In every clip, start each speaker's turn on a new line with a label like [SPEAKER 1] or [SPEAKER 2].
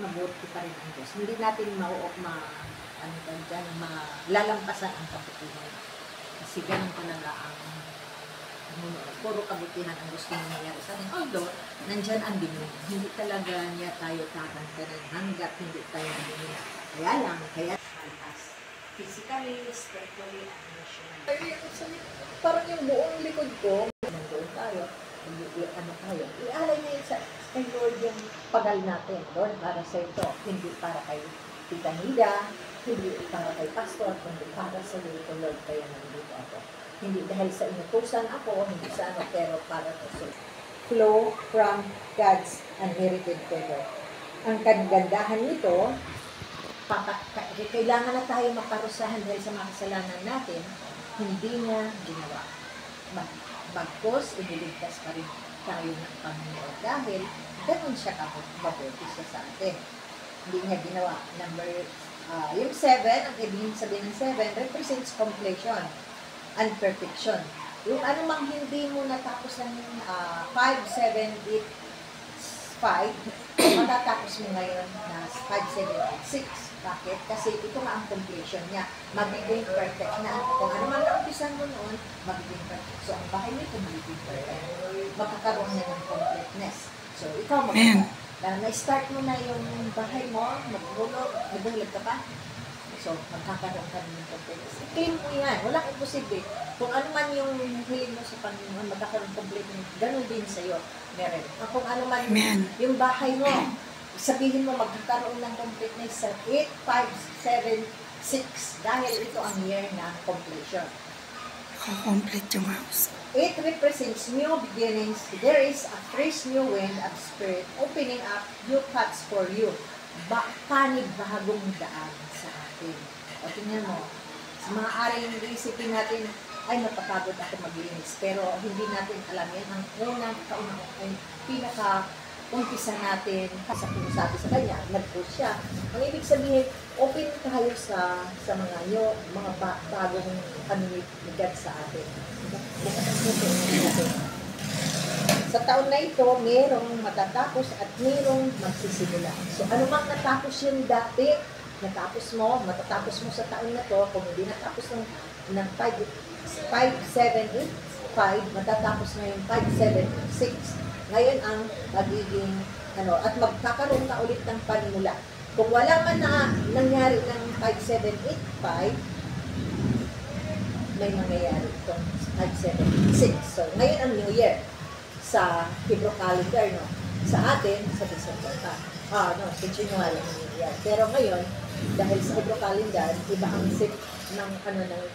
[SPEAKER 1] mabuti pa rin ang Diyos. Hindi natin malalampasan ang kabutihan. Kasi ganun talaga ang puro kabutihan ang gusto niya nangyari sa atin. Although, nandyan ang demonyo. Hindi talaga niya tayo tatantanan hanggat hindi tayo nangyari. Kaya lang, kaya physically, spiritually, and emotionally. Parang yung buong likod ko, nandoon tayo, ialay na yun kay Lord yung pagal natin. Lord, para sa ito, hindi para kay Tita Nida, hindi para kay Pastor, kundi para sa ito, Lord, kaya nandito ako. Hindi dahil sa inutusan ako, hindi sa ano, pero para sa flow from God's unmerited favor. Ang kagandahan nito, kailangan na tayo maparusahan dahil sa mga kasalanan natin, hindi niya ginawa. Bagkos, iniligtas pa rin tayo ng Panginoon dahil ganun siya mabuti siya sa atin. Hindi niya ginawa. Yung 7, ang ibig sabihin ng 7, represents completion and perfection. Yung anumang hindi mo natapos ng 5, 7, 8, 5, matatapos mo ngayon na 5, 7, 8, 6. Bakit? Kasi ito nga ang completion niya. Magiging perfect na. Kung ano man naumpisan mo noon, magiging perfect. So, ang bahay nito magiging perfect. Magkakaroon niya ng completeness. So, ikaw na-start mo na yung bahay mo, nagbulog ka pa. So, magkakaroon ka ng completeness. I-claim mo yan. Walang imposible. Kung ano man yung hiling mo sa Panginoon, magkakaroon completeness. Ganun din sa'yo. Meron. Kung ano man yung bahay mo, sabihin mo magkakaroon ng completeness sa 8, 5, 7, 6 dahil ito ang year na completion.
[SPEAKER 2] Complete yung house.
[SPEAKER 1] 8 represents new beginnings. There is a fresh new wind of spirit opening up new paths for you. Panibagong daan sa atin. O tingnan mo, sa mga aring isipin natin, ay napapagod ako maglinis. Pero hindi natin alam yan. Ang unang ay umpisa natin, sa sabi sa kanya, nag-push siya. Ang ibig sabihin, open tayo sa mga bagong panunigad sa atin. Sa taon na ito, mayroong matatapos at mayroong magsisimula. So, ano mang natapos yun dati, matatapos mo sa taon na to, kung hindi natapos ng 5, 7, 8, 5, matatapos na yung 5, 7, 6. Ngayon ang magiging, at magkakaroon ka ulit ng panimula. Kung wala man na nangyari ng 5, 7, 8, 5, may mangyayari itong 5, 7, 6. So, ngayon ang New Year sa Hebrew calendar, no? Sa atin, sa December pa. Sa January ang New Year. Pero ngayon, dahil sa Hebrew calendar, iba ang sip ng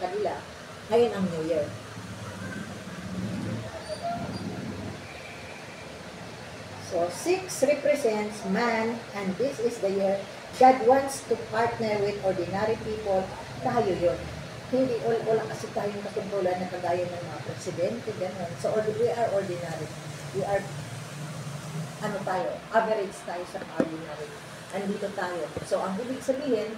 [SPEAKER 1] kanila, ngayon ang New Year. So, 6 represents man, and this is the year God wants to partner with ordinary people. Tayo yun. Hindi, wala kasi tayong katungkulan na kagaya ng mga presidente, gano'n. So, we are ordinary. We are, average tayo sa ordinary. Andito tayo. So, ang ibig sabihin,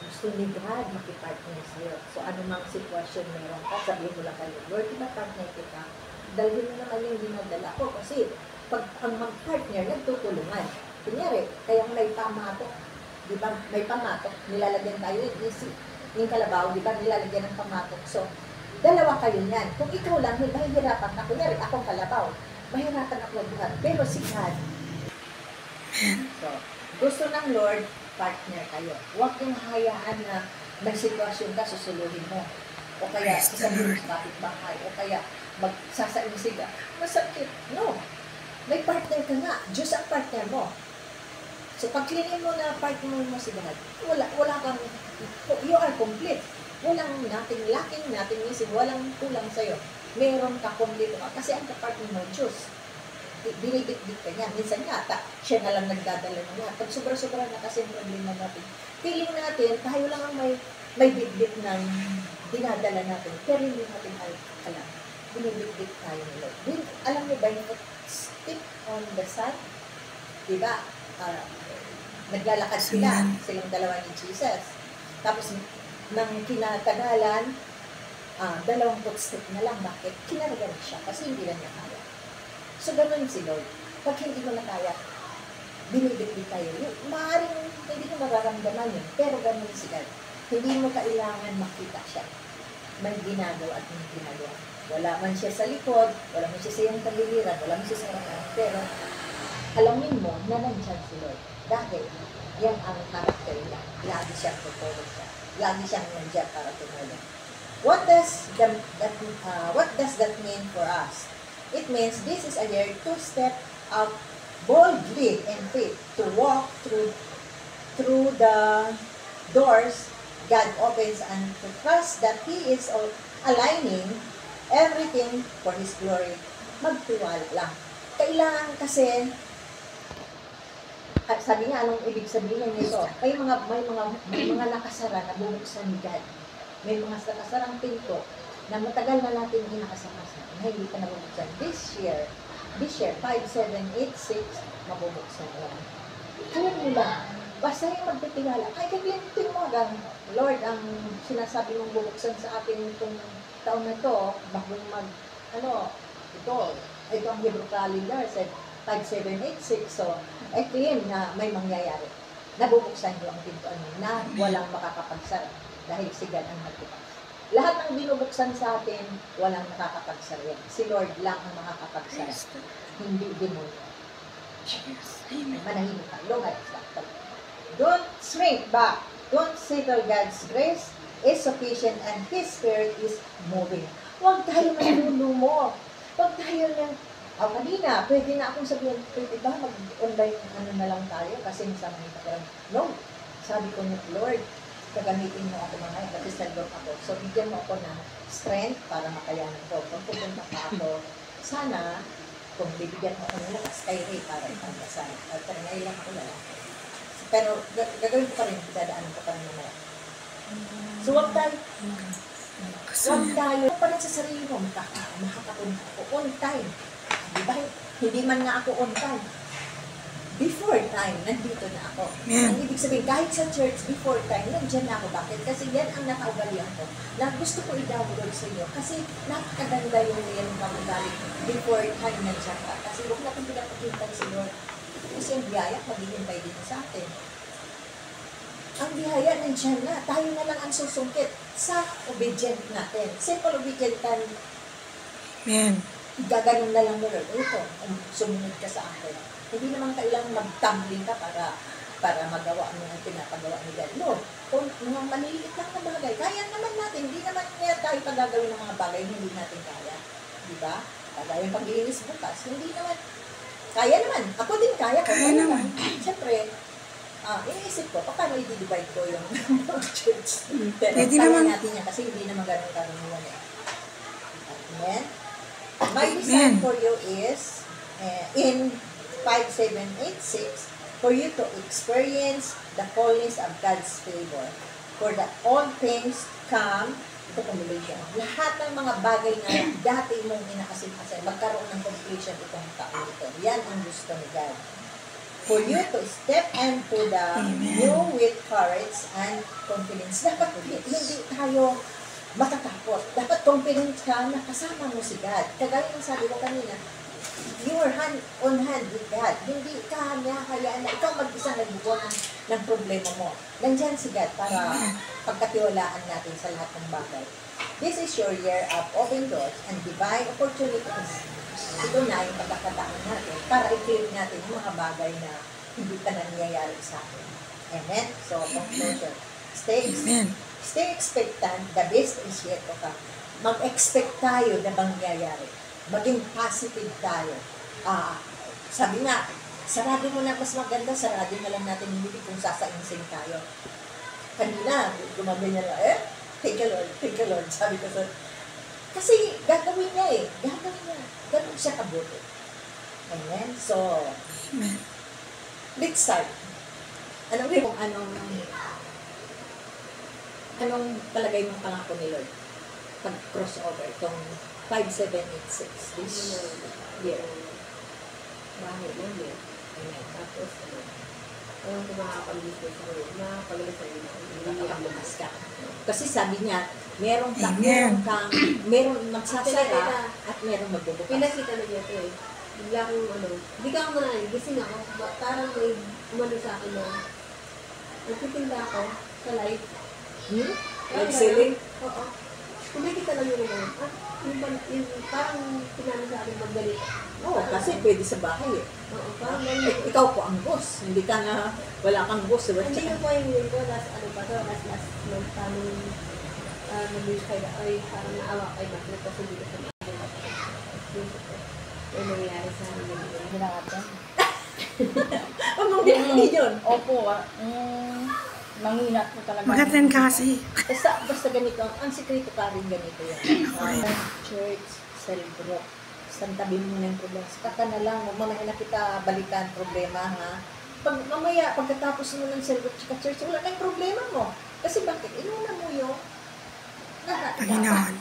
[SPEAKER 1] gusto ni God makipartner sa'yo. So, anumang sitwasyon meron ka, sabihin mo lang kayo, Lord, partner kita. Dalhin mo naman yung dinadala ko kasi pag ang mag-partner, nagtutulungan. Kunyari, kaya may pamatok, di ba? May pamatok, nilalagyan tayo, yung kalabaw, di ba? Nilalagyan ng pamatok. So, dalawa kayo yan. Kung ikaw lang, mahihirapan ka. Kunyari, akong kalabaw, mahirapan ako lahat. Pero si God. So, gusto ng Lord, partner kayo. Huwag yung hayaan na may sitwasyon ka, susuluhin mo. O kaya, sasabihin sa kapitbahay. O kaya, magsasaimsig ka. Masakit. No. May partner ka nga. Diyos ang partner mo. So, pag klinin mo na partner mo si God, wala kang, you are complete. Walang nating lacking, nating missing, walang kulang sa'yo. Meron ka complete ka. Kasi ang partner mo, Diyos. Binibit-bit ka niya. Minsan nga, siya na lang nagdadala ng lahat. Pag sobra-sobra na kasi yung problema natin. Feeling natin, tayo lang ang may bit-bit ng dinadala natin. Pero hindi natin alam. Binibit-bit tayo nila. Alam niyo ba yung stick on the sun? Diba? Naglalakad silang dalawa ni Jesus. Tapos, nang kinatagalan, 2 footstep na lang. Bakit? Kinaragan siya kasi hindi lang niya kaya. So, ganun si Lord. Pag hindi mo na kaya, binibit-bit tayo. mararamdaman yun. Pero ganun si God. Hindi mo kailangan makita siya. May ginagawa at may ginagawa. Wala man siya sa likod, wala man siya sa iyong tagiliran, wala man siya sa harapan. Pero alamin mo na nandiyan si Lord. Dahil yan ang karakter niya. Lagi siyang tutulog siya. Lagi siyang nandiyan para tumulong. What does that mean for us? It means this is a year to step out boldly in faith, to walk through the doors God opens and to trust that He is aligning everything for His glory. Magtiwala lang. Kailangan kasi, sabi niya, anong ibig sabihin nito? May mga nakasara na bubuksan ni God. May mga nakasarang pinto na matagal na natin inakasakasa na hindi pa nabubuksan. This year, 5786, mabubuksan yan. Kaya mo lang, basta yung magtitiwala. Kaya kaglintin mo hanggang, Lord, ang sinasabi mong bubuksan sa atin itong taon na to, bagong ito ang Hebrew calendar, said 5786, so I claim na may mangyayari. Nabubuksan nyo ang pintuan nyo na walang makakapagsara dahil si God ang nagbukas. Lahat ng binubuksan sa atin, walang nakakapagsara yan. Si Lord lang ang makakapagsara, hindi demonyo. Manahimik ka. Don't shrink back. Don't settle. God's grace is sufficient and His Spirit is moving. Huwag tayo manlulumo. Huwag tayo nang, kanina, pwede na akong sabihin, pwede ba mag-online na lang tayo kasi masama yung pakiram. No. Sabi ko niya, Lord, gagamitin mo ako mga yan, kasi nag-work ako. So, bigyan mo ako ng strength para makayanan ko. Kung pupunta pa ako, sana, kung bibigyan mo ako ng lakas kay Ray para ipagdasal. Pero ngayon lang ako lalaki. Pero gagawin ko pa rin, dadaanan ko pa rin mamaya. So, huwag tayo pa rin sa sarili mo, makakapunta ako on time. Diba? Hindi man nga ako on time. Before time, nandito na ako. Ang ibig sabihin, kahit sa church, before time, nandiyan na ako. Bakit? Kasi yan ang nakaugalian ko. Na gusto ko i-download sa inyo. Kasi napakaganda yung yan kaugali. Before time, nandiyan ka. Kasi huwag natin pinapakintay si Lord. Kasi ang biyaya, maghihintay din sa atin. Ang biyaya, nandiyan na. Tayo na lang ang susungkit sa obedient natin. Simple obedient time.
[SPEAKER 2] Amen.
[SPEAKER 1] Gaganon na lang mo, Lord. Ito, sumunod ka sa akin. Hindi naman kailangan mag-tumbling ka para magawa mo ang pinapagawa ni God. No, kung mga maliliit lang na bagay, kaya naman natin. Hindi naman niya tayo pagagawin ng mga bagay na hindi natin kaya. Diba? Kagaya yung pag-iinis bukas. Hindi naman. Kaya naman. Ako din kaya. Kaya naman. Siyempre, iniisip ko, paano i-divide ko yung church? Pero kaya natin yan kasi hindi naman ganun karamihan eh. Amen? My design for you is in 5786 for you to experience the fullness of God's favor. For that all things come to completion. Lahat ng mga bagay na dati mong inakasin-kasin, magkaroon ng completion itong taon ito. Yan ang gusto ni God. For you to step into the new with courage and confidence. Dapat hindi tayo matatakot. Dapat confident ka na kasama mo si God. Kagaya ng sabi ko kanina, you are hand on hand with God. Hindi ka niya hayaan na ikaw mag-isa nagbubuo ng problema mo. Nandiyan si God para pagkatiwalaan natin sa lahat ng bagay. This is your year of open doors and divine opportunities. Ito na yung pagkakataon natin para i-claim natin yung mga bagay na hindi pa nangyayari sa atin. Amen? So, conclusion. Stay expectant. The best is yet to come. Mag-expect tayo na mangyayari. Maging positive tayo. Sabi nga, sarado mo na mas maganda, sarado na lang natin yung bibig kung sasainsing tayo. Kanina, gumagay niya lang, thank you Lord, sabi ko sa, kasi gagawin niya gagawin niya, gagawin siya kabuti. Amen? So, let's start. Anong palagay mong pangako ni Lord? Pag-crossover, itong 5786 this year.
[SPEAKER 3] Bakit mo yun?
[SPEAKER 1] Amen.
[SPEAKER 3] Tapos, kung makakapag-business mo, makakapag-business mo,
[SPEAKER 1] Makakabukas ka. Kasi sabi niya, meron magsasara at meron magbubukas.
[SPEAKER 3] pinakita na niya ito eh. Bigla kong hindi ka ako gising ako, parang may umano sa akin na, Nagtitinda ako sa live.
[SPEAKER 1] Hmm? Nag-selling?
[SPEAKER 3] Oo. Kumikita lang yung mga, yung parang pinano sa akin maggalit.
[SPEAKER 1] Oo, kasi pwede sa bahay eh.
[SPEAKER 3] Oo, parang
[SPEAKER 1] Ikaw po ang boss. Hindi ka na, wala kang boss. Diba?
[SPEAKER 3] hindi yung point yun ko, last month kami nag-wish kayo na, ay parang naawa kayo na, kasi hindi ko sa mga yung nangyayari sa amin yun.
[SPEAKER 2] Hinahatan.
[SPEAKER 1] Anong ginagawa yun?
[SPEAKER 2] Opo, manginat po talaga.
[SPEAKER 4] Mag-attend ka kasi.
[SPEAKER 1] Basta ganito, ang sikreto pa rin ganito yan. Church, cell group. Santabi mo na yung problema. Kata na lang, huwag mamaya na kita balikan problema, ha? Mamaya, pagkatapos mo ng cell group sa church, wala na yung problema mo. Kasi bakit? Inuna mo yung
[SPEAKER 4] Panginoon.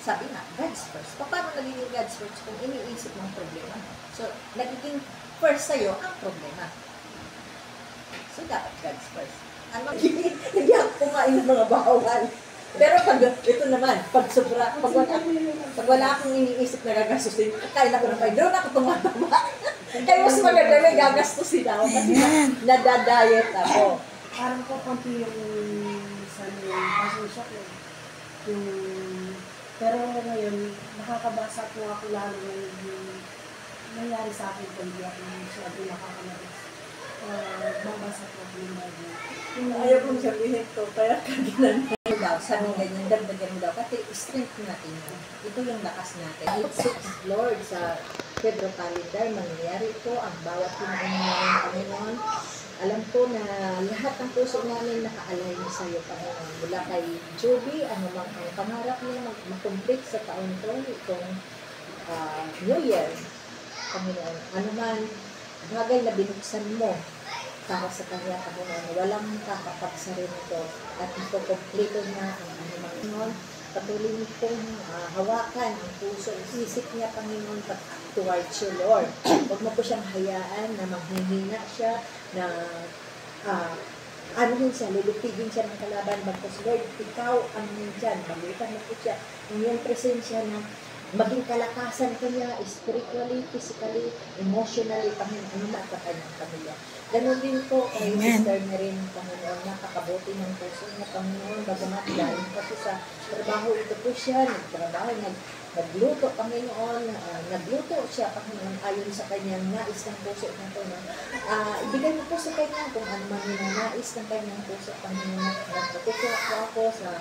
[SPEAKER 1] sabi nga, God's first. Paano nagiging God's first kung iniisip mong problema? So, nagiging first sa'yo ang problema. So, dapat God's first. Ano? Hindi ako kumain ng mga bawal. Pero pag, ito naman, pag sobra, pag wala akong iniisip na gagastusin, kain ako ng kain, doon ako tumatama. Kaya mas maganda may gagastusin ako kasi nadadiet ako.
[SPEAKER 5] Parang po konti yung pasensya ko. Pero ngayon, nakakabasa po ako lalo yung nangyari sa akin kung hindi ako masyado nakakalabas. Babasa po ako ng Bible.
[SPEAKER 1] Ayaw kong sabihin to, kaya kaginan mo daw, sabi ganyan, dagdagan mo daw, kasi strength natin yan. Ito yung lakas natin. It's 6 Lord sa Pedro Calendar, mangyayari ito, ang bawat kinain namin, Panginoon. Alam ko na lahat ng puso namin naka-align sa iyo, Panginoon. Mula kay Joby, ano mang ang pangarap niya mag-complete sa taon to, itong New Year, Panginoon. Ano man, bagay na binuksan mo para sa kanya, Panginoon, walang kakapagsa rin ito at ito kompleto na ang anumang Panginoon. Patuloy mo pong hawakan ang puso, isip niya, Panginoon, towards you, Lord. Huwag mo po siyang hayaan na manghihina siya, na anuhin siya, lulupigin siya ng kalaban, bagkas, Lord, ikaw ang nandyan, balutan mo po siya, ang iyong presensya na maging kalakasan kanya, spiritually, physically, emotionally, Panginoon, ano na sa kanyang pamilya. Ganon din po kay Sister Marin, Panginoon, nakakabuti ng puso niya, Panginoon, bagamat dahil kasi sa trabaho ito po siya, nagtrabaho, nagluto, Panginoon, nagluto siya, Panginoon, ayon sa kanyang nais ng puso na ito. Ibigay mo po sa kanya kung ano man yung nais ng kanyang puso, Panginoon. Nagpatutuwa po ako sa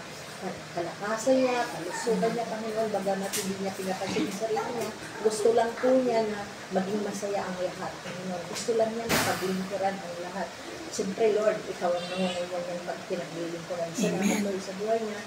[SPEAKER 1] kalakasan niya, kalusugan niya, Panginoon, bagamat hindi niya pinapansin sa sarili niya. Gusto lang po niya na maging masaya ang lahat, Panginoon. Gusto lang niya na paglingkuran ang lahat. Siyempre, Lord, ikaw ang nangungunan ng pagpinaglilingkuran. Salamat, Lord, sa buhay niya.